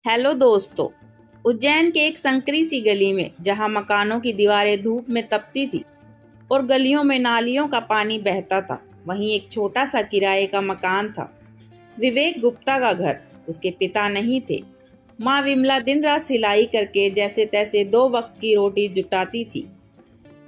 Hello दोस्तों। उज्जैन के एक संकरी सी गली में जहां मकानों की दीवारें धूप में तपती थी और गलियों में नालियों का पानी बहता था, वहीं एक छोटा सा किराए का मकान था। विवेक गुप्ता का घर। उसके पिता नहीं थे। माँ विमला दिन रात सिलाई करके जैसे तैसे 2 वक्त की रोटी जुटाती थी।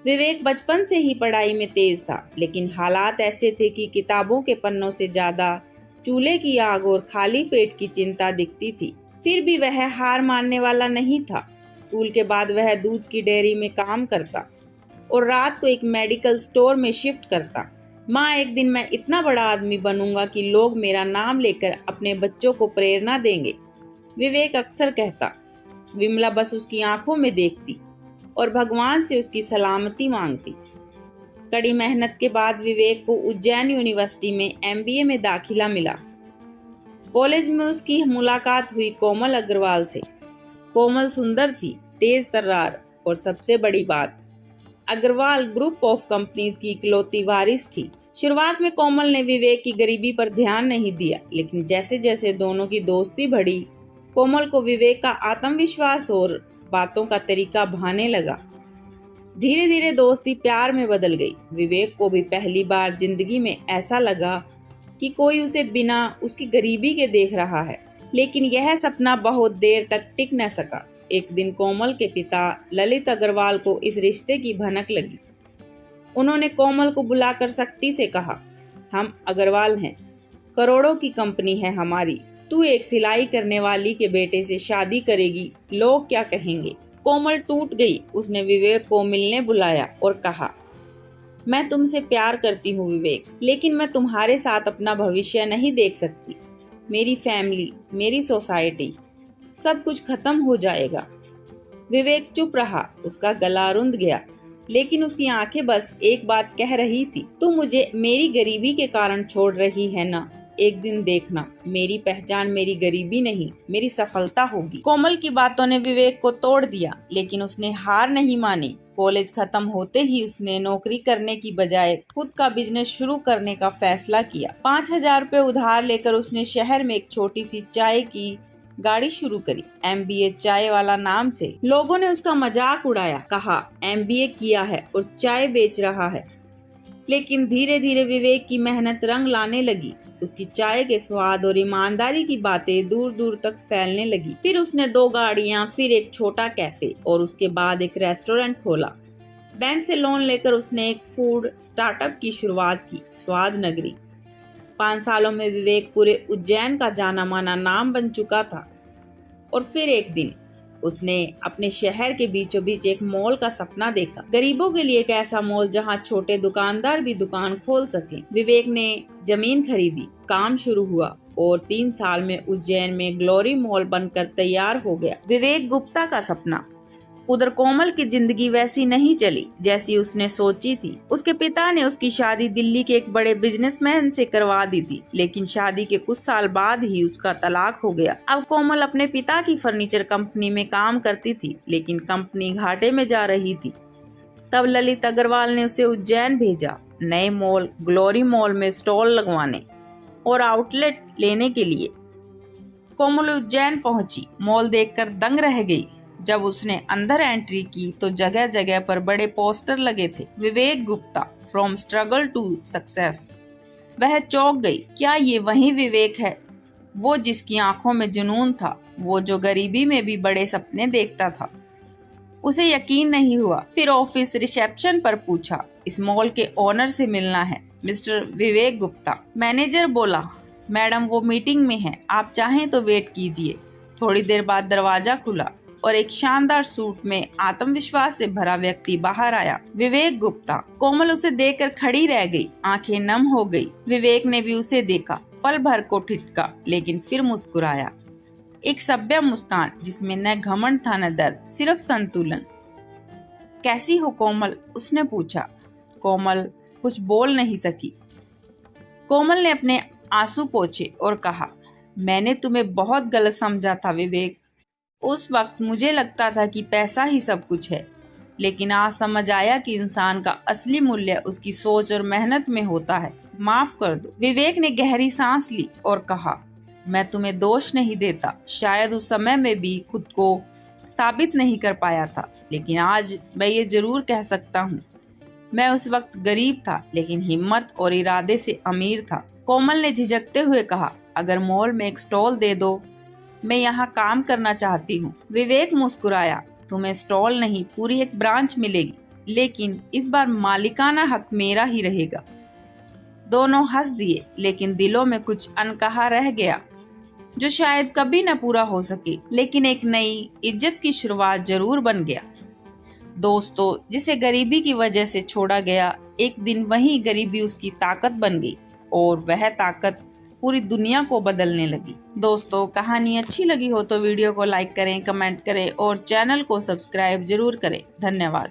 विवेक बचपन से ही पढ़ाई में तेज था, लेकिन हालात ऐसे थे कि किताबों के पन्नों से ज्यादा चूल्हे की आग और खाली पेट की चिंता दिखती थी। फिर भी वह हार मानने वाला नहीं था। स्कूल के बाद वह दूध की डेयरी में काम करता और रात को एक मेडिकल स्टोर में शिफ्ट करता। माँ, एक दिन मैं इतना बड़ा आदमी बनूंगा कि लोग मेरा नाम लेकर अपने बच्चों को प्रेरणा देंगे, विवेक अक्सर कहता। विमला बस उसकी आंखों में देखती और भगवान से उसकी सलामती मांगती। कड़ी मेहनत के बाद विवेक को उज्जैन यूनिवर्सिटी में एमबीए में दाखिला मिला। कॉलेज में उसकी मुलाकात हुई कोमल अग्रवाल से। कोमल सुंदर थी, तेज तर्रार और सबसे बड़ी बात, अग्रवाल ग्रुप ऑफ कंपनीज की इकलौती वारिस थी। शुरुआत में कोमल ने विवेक की गरीबी पर ध्यान नहीं दिया, लेकिन जैसे जैसे दोनों की दोस्ती बढ़ी, कोमल को विवेक का आत्मविश्वास और बातों का तरीका भाने लगा। धीरे धीरे दोस्ती प्यार में बदल गई। विवेक को भी पहली बार जिंदगी में ऐसा लगा कि कोई उसे बिना उसकी गरीबी के देख रहा है, लेकिन यह सपना बहुत देर तक टिक न सका। एक दिन कोमल के पिता ललित अग्रवाल को इस रिश्ते की भनक लगी। उन्होंने कोमल को बुलाकर सख्ती से कहा, हम अग्रवाल हैं, करोड़ों की कंपनी है हमारी, तू एक सिलाई करने वाली के बेटे से शादी करेगी, लोग क्या कहेंगे। कोमल टूट गई। उसने विवेक को मिलने बुलाया और कहा, मैं तुमसे प्यार करती हूँ विवेक, लेकिन मैं तुम्हारे साथ अपना भविष्य नहीं देख सकती। मेरी फैमिली, मेरी सोसाइटी, सब कुछ खत्म हो जाएगा। विवेक चुप रहा। उसका गला रुंध गया, लेकिन उसकी आंखें बस एक बात कह रही थी, तू मुझे मेरी गरीबी के कारण छोड़ रही है ना? एक दिन देखना, मेरी पहचान मेरी गरीबी नहीं, मेरी सफलता होगी। कोमल की बातों ने विवेक को तोड़ दिया, लेकिन उसने हार नहीं मानी। कॉलेज खत्म होते ही उसने नौकरी करने की बजाय खुद का बिजनेस शुरू करने का फैसला किया। 5,000 रुपए उधार लेकर उसने शहर में एक छोटी सी चाय की गाड़ी शुरू करी, एमबीए चाय वाला नाम से। लोगों ने उसका मजाक उड़ाया, कहा एमबीए किया है और चाय बेच रहा है। लेकिन धीरे धीरे विवेक की मेहनत रंग लाने लगी। उसकी चाय के स्वाद और ईमानदारी की बातें दूर दूर तक फैलने लगी। फिर उसने 2 गाड़ियां, फिर एक छोटा कैफे और उसके बाद एक रेस्टोरेंट खोला। बैंक से लोन लेकर उसने एक फूड स्टार्टअप की शुरुआत की, स्वाद नगरी। 5 सालों में विवेक पूरे उज्जैन का जाना माना नाम बन चुका था। और फिर एक दिन उसने अपने शहर के बीचों बीच एक मॉल का सपना देखा, गरीबों के लिए एक ऐसा मॉल जहां छोटे दुकानदार भी दुकान खोल सकें। विवेक ने जमीन खरीदी, काम शुरू हुआ और 3 साल में उज्जैन में ग्लोरी मॉल बनकर तैयार हो गया। विवेक गुप्ता का सपना। उधर कोमल की जिंदगी वैसी नहीं चली जैसी उसने सोची थी। उसके पिता ने उसकी शादी दिल्ली के एक बड़े बिजनेसमैन से करवा दी थी, लेकिन शादी के कुछ साल बाद ही उसका तलाक हो गया। अब कोमल अपने पिता की फर्नीचर कंपनी में काम करती थी, लेकिन कंपनी घाटे में जा रही थी। तब ललित अग्रवाल ने उसे उज्जैन भेजा, नए मॉल ग्लोरी मॉल में स्टॉल लगवाने और आउटलेट लेने के लिए। कोमल उज्जैन पहुंची, मॉल देखकर दंग रह गई। जब उसने अंदर एंट्री की तो जगह जगह पर बड़े पोस्टर लगे थे, Vivek Gupta from struggle to success. वह चौंक गई। क्या ये वही विवेक है, वो जिसकी आंखों में जुनून था, वो जो गरीबी में भी बड़े सपने देखता था? उसे यकीन नहीं हुआ। फिर ऑफिस रिसेप्शन पर पूछा, इस मॉल के ओनर से मिलना है, मिस्टर विवेक गुप्ता। मैनेजर बोला, मैडम वो मीटिंग में है, आप चाहें तो वेट कीजिए। थोड़ी देर बाद दरवाजा खुला और एक शानदार सूट में आत्मविश्वास से भरा व्यक्ति बाहर आया। विवेक गुप्ता। कोमल उसे देखकर खड़ी रह गई, आंखें नम हो गई। विवेक ने भी उसे देखा, पल भर को ठिठका, लेकिन फिर मुस्कुराया। एक सभ्य मुस्कान जिसमें न घमंड था न दर्द, सिर्फ संतुलन। कैसी हो कोमल? उसने पूछा। कोमल कुछ बोल नहीं सकी। कोमल ने अपने आंसू पोंछे और कहा, मैंने तुम्हें बहुत गलत समझा था विवेक। उस वक्त मुझे लगता था कि पैसा ही सब कुछ है, लेकिन आज समझ आया कि इंसान का असली मूल्य उसकी सोच और मेहनत में होता है। माफ कर दो। विवेक ने गहरी सांस ली और कहा, मैं तुम्हें दोष नहीं देता, शायद उस समय में भी खुद को साबित नहीं कर पाया था, लेकिन आज मैं ये जरूर कह सकता हूँ, मैं उस वक्त गरीब था लेकिन हिम्मत और इरादे से अमीर था। कोमल ने झिझकते हुए कहा, अगर मॉल में एक स्टॉल दे दो, मैं यहाँ काम करना चाहती हूँ। विवेक मुस्कुराया, तुम्हें स्टॉल नहीं पूरी एक ब्रांच मिलेगी, लेकिन इस बार मालिकाना हक मेरा ही रहेगा। दोनों हंस दिए, लेकिन दिलों में कुछ अनकहा रह गया जो शायद कभी न पूरा हो सके, लेकिन एक नई इज्जत की शुरुआत जरूर बन गया। दोस्तों, जिसे गरीबी की वजह से छोड़ा गया, एक दिन वही गरीबी उसकी ताकत बन गई और वह ताकत पूरी दुनिया को बदलने लगी। दोस्तों, कहानी अच्छी लगी हो तो वीडियो को लाइक करें, कमेंट करें और चैनल को सब्सक्राइब जरूर करें। धन्यवाद।